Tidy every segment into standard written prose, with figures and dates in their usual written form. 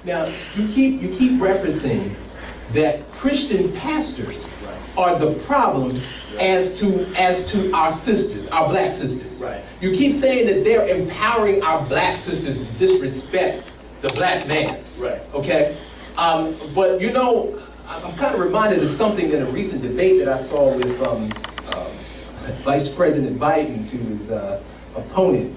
Now, you keep referencing that Christian pastors are the problem as to our sisters, our black sisters. Right. You keep saying that they're empowering our black sisters to disrespect the black man. Right. Okay? But you know, I'm kind of reminded of something in a recent debate that I saw with Vice President Biden to his opponent,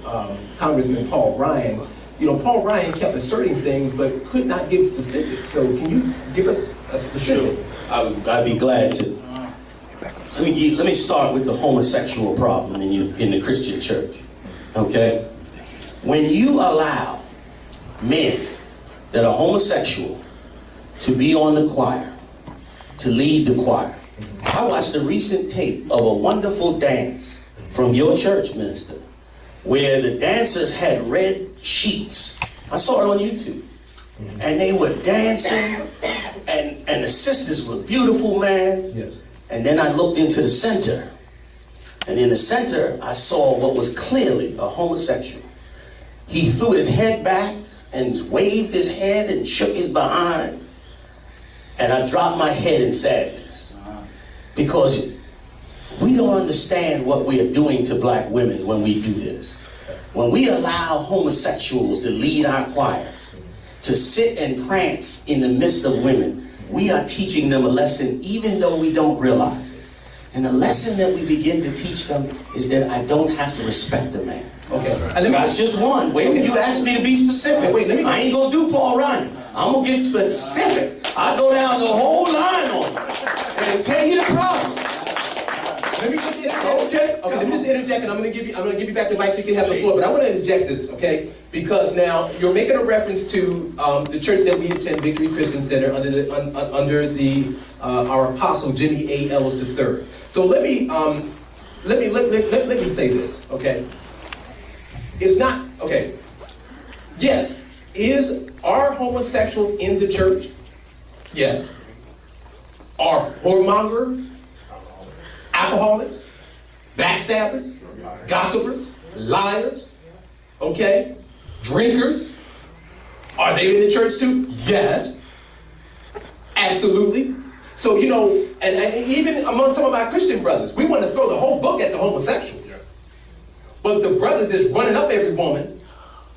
Congressman Paul Ryan. You know, Paul Ryan kept asserting things but could not give specifics. So can you give us a specific? Sure. I'd be glad to. Let me start with the homosexual problem in the Christian church. Okay? When you allow men that are homosexual to be on the choir, to lead the choir. I watched a recent tape of a wonderful dance from your church, minister, where the dancers had red sheets. I saw it on YouTube. And they were dancing, and the sisters were beautiful, man. Yes. And then I looked into the center, and in the center, I saw what was clearly a homosexual. He threw his head back and waved his head and shook his behind. And I dropped my head in sadness. Because we don't understand what we are doing to black women when we do this. When we allow homosexuals to lead our choirs, to sit and prance in the midst of women, we are teaching them a lesson even though we don't realize it. And the lesson that we begin to teach them is that I don't have to respect a man. Okay. That's just one. Wait, okay. You asked me to be specific. Wait, I ain't gonna do Paul Ryan. I'm gonna get specific. I go down the whole line on you and tell you the problem. Let me just interject. Okay, let me just interject, and I'm gonna give you back the mic so you can have the floor. But I want to interject this, okay? Because now you're making a reference to the church that we attend, Victory Christian Center, under our apostle Jimmy A. Ellis III. So let me say this, okay? It's not okay. Yes, are homosexuals in the church? Yes. Are whoremongers, alcoholics, backstabbers, gossipers, liars, okay, drinkers, are they in the church too? Yes, absolutely. So, you know, and even among some of my Christian brothers, we want to throw the whole book at the homosexuals. But the brother that's running up every woman,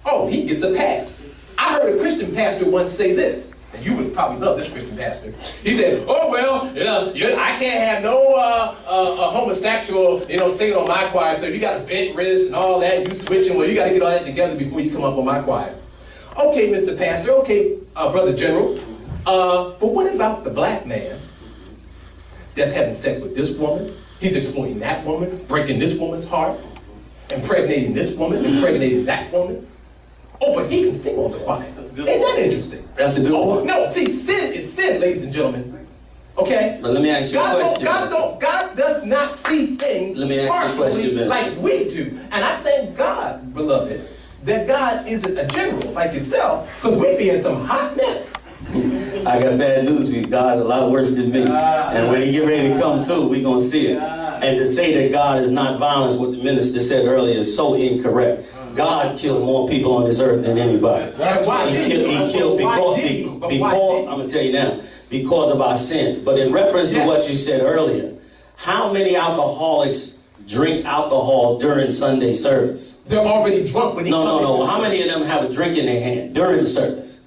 oh, he gets a pass. I heard a Christian pastor once say this, and you would probably love this Christian pastor. He said, oh, well, I can't have no homosexual, singing on my choir, so you got a bent wrist and all that, you switching, well, you got to get all that together before you come up on my choir. Okay, Mr. Pastor, okay, Brother General, but what about the black man that's having sex with this woman? He's exploiting that woman, breaking this woman's heart, impregnating this woman, impregnating that woman. Oh, but he can sing on the choir. That's good. Ain't that interesting? That's a good point. No, see, sin is sin, ladies and gentlemen. Okay? But let me ask you a question. God does not see things partially like we do. And I thank God, beloved, that God isn't a general like yourself, because we'd be in some hot mess. I got bad news for you. God's a lot worse than me. And when he get ready to come through, we're going to see it. And to say that God is not violence, what the minister said earlier, is so incorrect. God killed more people on this earth than anybody. That's why he killed because I'm going to tell you now, because of our sin. But in reference to what you said earlier, how many alcoholics drink alcohol during Sunday service? They're already drunk when they come in. No. How many of them have a drink in their hand during the service?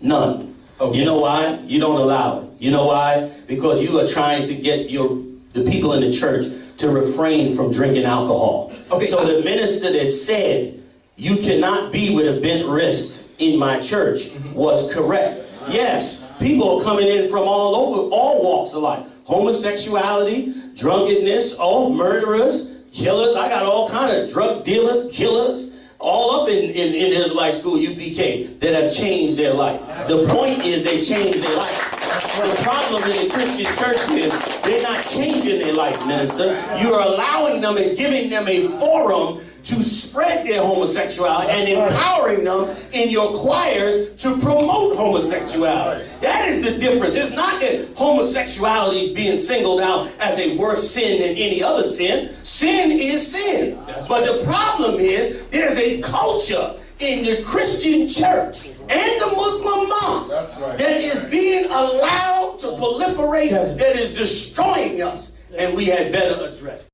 None. Okay. You know why? You don't allow it. You know why? Because you are trying to get the people in the church to refrain from drinking alcohol. Okay. So the minister that said you cannot be with a bent wrist in my church was correct. Yes, people are coming in from all over, all walks of life. Homosexuality, drunkenness, murderers, killers. I got all kind of drug dealers, killers, all up in Israelite School, UPK, that have changed their life. The point is they changed their life. The problem in the Christian church is they're not changing their life, minister. You are allowing them and giving them a forum to spread their homosexuality and empowering them in your choirs to promote homosexuality. That is the difference. It's not that homosexuality is being singled out as a worse sin than any other sin. Sin is sin. But the problem is there's a culture in the Christian church and the Muslim response That's right. that is being allowed to proliferate, that is destroying us, and we had better address it.